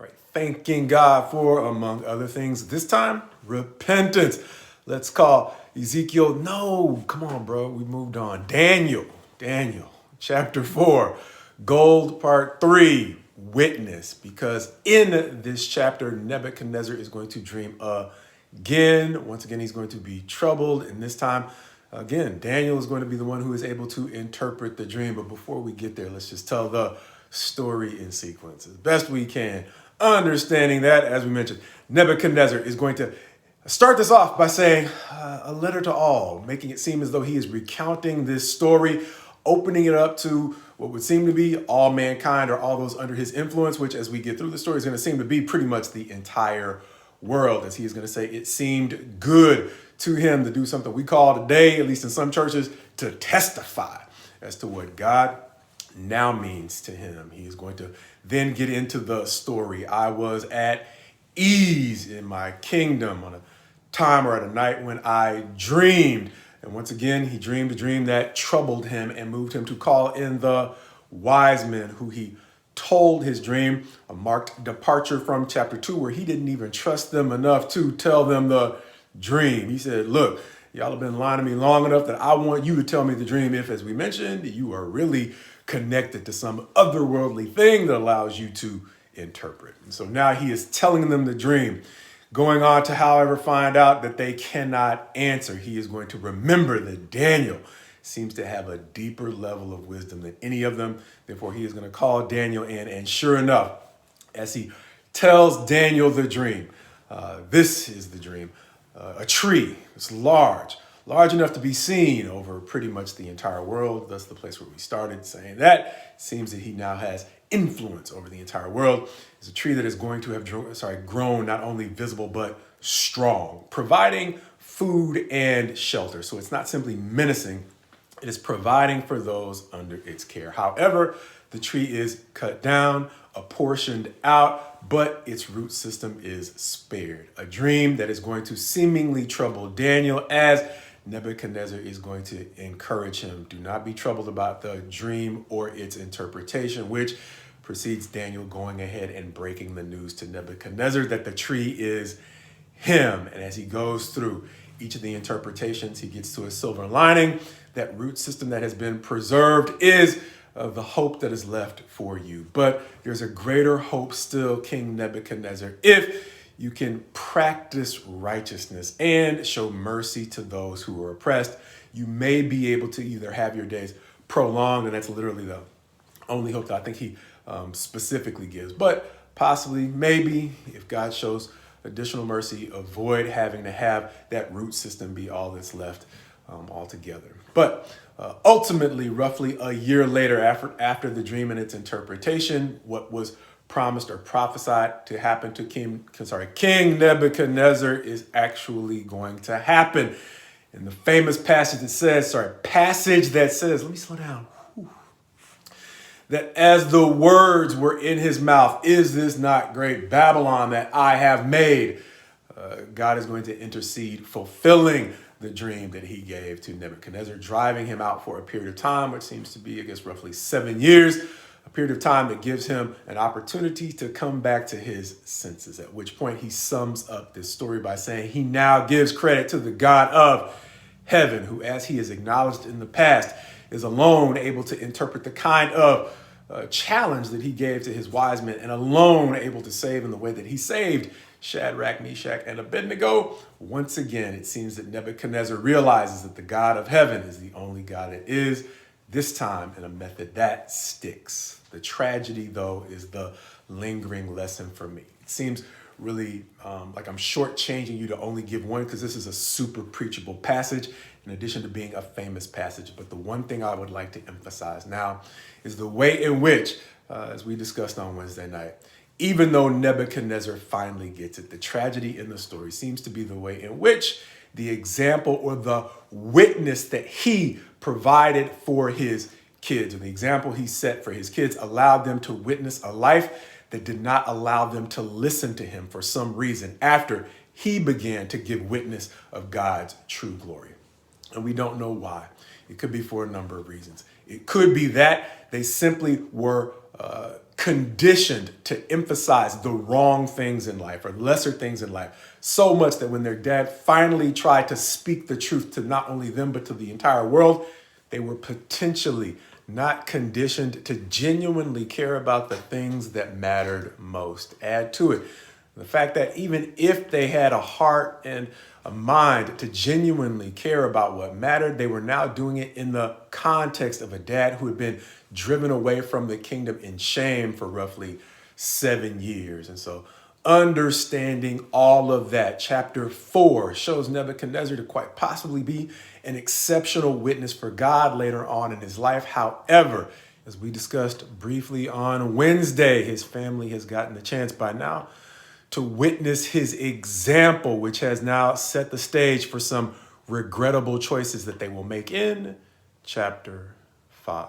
right? Thanking God for, among other things, this time, repentance. Let's call Ezekiel. No, come on, bro. We moved on. Daniel, chapter 4, gold part 3, witness. Because in this chapter, Nebuchadnezzar is going to dream again. Once again, he's going to be troubled. And this time, again, Daniel is going to be the one who is able to interpret the dream. But before we get there, let's just tell the story in sequence as best we can. Understanding that, as we mentioned, Nebuchadnezzar is going to start this off by saying a letter to all, making it seem as though he is recounting this story, opening it up to what would seem to be all mankind or all those under his influence, which as we get through the story is going to seem to be pretty much the entire world, as he is going to say it seemed good to him to do something we call today, at least in some churches, to testify as to what God now means to him. He is going to then get into the story. I was at ease in my kingdom on a time or at a night when I dreamed. And once again, he dreamed a dream that troubled him and moved him to call in the wise men who he told his dream, a marked departure from chapter 2, where he didn't even trust them enough to tell them the dream. He said, look, y'all have been lying to me long enough that I want you to tell me the dream if, as we mentioned, you are really connected to some otherworldly thing that allows you to interpret. And so now he is telling them the dream, going on to, however, find out that they cannot answer. He is going to remember that Daniel seems to have a deeper level of wisdom than any of them. Therefore, he is going to call Daniel in. And sure enough, as he tells Daniel the dream, this is the dream. A tree, it's large enough to be seen over pretty much the entire world. That's the place where we started saying that. It seems that he now has influence over the entire world. It's a tree that is going to have grown not only visible, but strong, providing food and shelter. So it's not simply menacing, it is providing for those under its care. However, the tree is cut down, apportioned out, but its root system is spared. A dream that is going to seemingly trouble Daniel, as Nebuchadnezzar is going to encourage him. Do not be troubled about the dream or its interpretation, which precedes Daniel going ahead and breaking the news to Nebuchadnezzar that the tree is him. And as he goes through each of the interpretations, he gets to a silver lining. That root system that has been preserved is the hope that is left for you. But there's a greater hope still, King Nebuchadnezzar, if you can practice righteousness and show mercy to those who are oppressed. You may be able to either have your days prolonged, and that's literally the only hope that I think he specifically gives, but possibly, maybe, if God shows additional mercy, avoid having to have that root system be all that's left altogether. But ultimately, roughly a year later, after the dream and its interpretation, what was promised or prophesied to happen to King Nebuchadnezzar is actually going to happen. In the famous passage that says, let me slow down. That as the words were in his mouth, is this not great Babylon that I have made? God is going to intercede, fulfilling the dream that he gave to Nebuchadnezzar, driving him out for a period of time, which seems to be, I guess, roughly 7 years, a period of time that gives him an opportunity to come back to his senses, at which point he sums up this story by saying he now gives credit to the God of heaven, who, as he has acknowledged in the past, is alone able to interpret the kind of challenge that he gave to his wise men, and alone able to save in the way that he saved Shadrach, Meshach, and Abednego. Once again, it seems that Nebuchadnezzar realizes that the God of heaven is the only God it is, this time in a method that sticks. The tragedy, though, is the lingering lesson for me. It seems really like I'm shortchanging you to only give one, because this is a super preachable passage, in addition to being a famous passage. But the one thing I would like to emphasize now is the way in which, as we discussed on Wednesday night, even though Nebuchadnezzar finally gets it, the tragedy in the story seems to be the way in which the example or the witness that he provided for his kids, or the example he set for his kids, allowed them to witness a life that did not allow them to listen to him for some reason after he began to give witness of God's true glory. And we don't know why. It could be for a number of reasons. It could be that they simply were conditioned to emphasize the wrong things in life or lesser things in life so much that when their dad finally tried to speak the truth to not only them but to the entire world, they were potentially not conditioned to genuinely care about the things that mattered most. Add to it the fact that even if they had a heart and a mind to genuinely care about what mattered, they were now doing it in the context of a dad who had been driven away from the kingdom in shame for roughly 7 years. And so understanding all of that, chapter 4 shows Nebuchadnezzar to quite possibly be an exceptional witness for God later on in his life. However, as we discussed briefly on Wednesday, his family has gotten the chance by now to witness his example, which has now set the stage for some regrettable choices that they will make in chapter 5.